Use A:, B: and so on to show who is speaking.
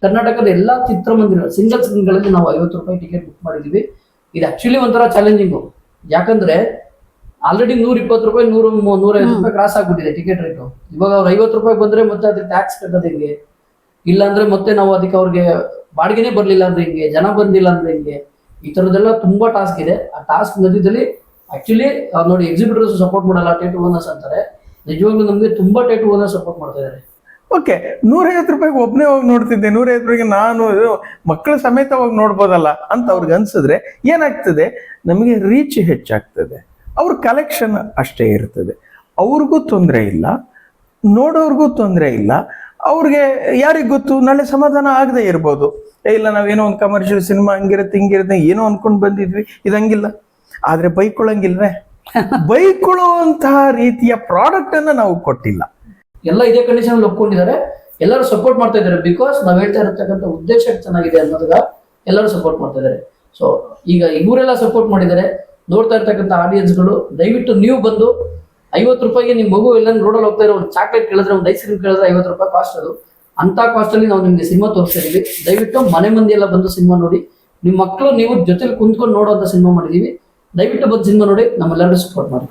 A: ಕರ್ನಾಟಕದ ಎಲ್ಲಾ ಚಿತ್ರಮಂದಿರ ಸಿಂಗಲ್ ಸ್ಕ್ರೀನ್ಗಳಲ್ಲಿ ನಾವು 50 ರೂಪಾಯಿ ಟಿಕೆಟ್ ಬುಕ್ ಮಾಡಿದೀವಿ. ಇದು ಆಕ್ಚುಲಿ ಒಂಥರ ಚಾಲೆಂಜಿಂಗು, ಯಾಕಂದ್ರೆ ಆಲ್ರೆಡಿ 120 ರೂಪಾಯಿ 150 ರೂಪಾಯಿ ಕ್ರಾಸ್ ಆಗ್ಬಿಟ್ಟಿದೆ ಟಿಕೆಟ್ ರೇಟು. ಇವಾಗ ಅವ್ರು 50 ರೂಪಾಯಿ ಬಂದ್ರೆ ಮತ್ತೆ ಅದಕ್ಕೆ ಟ್ಯಾಕ್ಸ್ ಕಟ್ಟೋದು ಹೆಂಗೆ, ಇಲ್ಲಾಂದ್ರೆ ಮತ್ತೆ ನಾವು ಅದಕ್ಕೆ ಅವ್ರಿಗೆ ಬಾಡಿಗೆನೇ ಬರ್ಲಿಲ್ಲ ಅಂದ್ರೆ ಹಿಂಗೆ, ಜನ ಬಂದಿಲ್ಲ ಅಂದ್ರೆ ಹಿಂಗೆ, ಈ ತರದೆಲ್ಲ ತುಂಬಾ ಟಾಸ್ಕ್ ಇದೆ. ಆ ಟಾಸ್ಕ್ ಮಧ್ಯದಲ್ಲಿ ಆಕ್ಚುಲಿ ನೋಡಿ ಎಕ್ಸಿಬಿಟರ್ಸ್ ಸಪೋರ್ಟ್ ಮಾಡಲ್ಲ, ಟೇಟು ಓನರ್ಸ್ ಅಂತಾರೆ. ನಿಜವಾಗ್ಲೂ ನಮ್ಗೆ ತುಂಬಾ ಟೇಟು ಓನರ್ಸ್ ಸಪೋರ್ಟ್ ಮಾಡ್ತಾ ಇದ್ದಾರೆ.
B: ಓಕೆ, 150 ರೂಪಾಯಿಗೆ ಒಬ್ಬನೇ ಹೋಗಿ ನೋಡ್ತಿದ್ದೆ, 150 ರೂಪಾಯಿಗೆ ನಾನು ಮಕ್ಕಳ ಸಮೇತ ಹೋಗಿ ನೋಡ್ಬೋದಲ್ಲ ಅಂತ ಅವ್ರಿಗೆ ಅನ್ಸಿದ್ರೆ ಏನಾಗ್ತದೆ, ನಮಗೆ ರೀಚ್ ಹೆಚ್ಚಾಗ್ತದೆ, ಅವ್ರ ಕಲೆಕ್ಷನ್ ಅಷ್ಟೇ ಇರ್ತದೆ, ಅವ್ರಿಗೂ ತೊಂದರೆ ಇಲ್ಲ, ನೋಡೋರ್ಗೂ ತೊಂದರೆ ಇಲ್ಲ. ಅವ್ರಿಗೆ ಯಾರಿಗೆ ಗೊತ್ತು ನಾಳೆ ಸಮಾಧಾನ ಆಗದೆ ಇರ್ಬೋದು, ಇಲ್ಲ ನಾವೇನೋ ಒಂದು ಕಮರ್ಷಿಯಲ್ ಸಿನಿಮಾ ಹಿಂಗಿರುತ್ತೆ ಏನೋ ಅನ್ಕೊಂಡು ಬಂದಿದ್ವಿ, ಇದಂಗಿಲ್ಲ. ಆದ್ರೆ ಬೈಕೊಳ್ಳಂಗಿಲ್ವೇ? ಬೈಕೊಳ್ಳುವಂತಹ ರೀತಿಯ ಪ್ರಾಡಕ್ಟ್ ಅನ್ನ ನಾವು ಕೊಟ್ಟಿಲ್ಲ.
A: ಎಲ್ಲ ಇದೇ ಕಂಡೀಷನ್ ಒಪ್ಕೊಂಡಿದ್ದಾರೆ, ಎಲ್ಲರೂ ಸಪೋರ್ಟ್ ಮಾಡ್ತಾ ಇದ್ದಾರೆ. ಬಿಕಾಸ್ ನಾವ್ ಹೇಳ್ತಾ ಇರತಕ್ಕಂಥ ಉದ್ದೇಶ ಚೆನ್ನಾಗಿದೆ ಅನ್ನೋದಾಗ ಎಲ್ಲರೂ ಸಪೋರ್ಟ್ ಮಾಡ್ತಾ ಇದ್ದಾರೆ. ಸೊ ಈಗ ಇವರೆಲ್ಲ ಸಪೋರ್ಟ್ ಮಾಡಿದ್ದಾರೆ, ನೋಡ್ತಾ ಇರ್ತಕ್ಕಂಥ ಆಡಿಯನ್ಸ್ಗಳು ದಯವಿಟ್ಟು ನೀವು ಬಂದು 50 ರೂಪಾಯಿಗೆ ನಿಮ್ ಮಗು ಎಲ್ಲ ರೋಡಲ್ಲಿ ಹೋಗ್ತಾ ಇರೋ ಒಂದು ಚಾಕ್ಲೇಟ್ ಕೇಳಿದ್ರೆ, ಒಂದು ಐಸ್ ಕ್ರೀಮ್ ಕೇಳಿದ್ರೆ 50 ರೂಪಾಯಿ ಕಾಸ್ಟ್ ಅದು. ಅಂತ ಕಾಸ್ಟ್ ಅಲ್ಲಿ ನಾವು ನಿಮ್ಗೆ ಸಿನಿಮಾ ತೋರಿಸ್ತಾ ಇದೀವಿ. ದಯವಿಟ್ಟು ಮನೆ ಮಂದಿ ಎಲ್ಲ ಬಂದು ಸಿನಿಮಾ ನೋಡಿ, ನಿಮ್ಮ ಮಕ್ಕಳು ನೀವು ಜೊತೆಲಿ ಕುಂತ್ಕೊಂಡು ನೋಡುವಂತ ಸಿನಿಮಾ ಮಾಡಿದೀವಿ. ದಯವಿಟ್ಟು ಬಂದು ಸಿನಿಮಾ ನೋಡಿ, ನಮ್ಮೆಲ್ಲರೂ ಸಪೋರ್ಟ್ ಮಾಡಿ.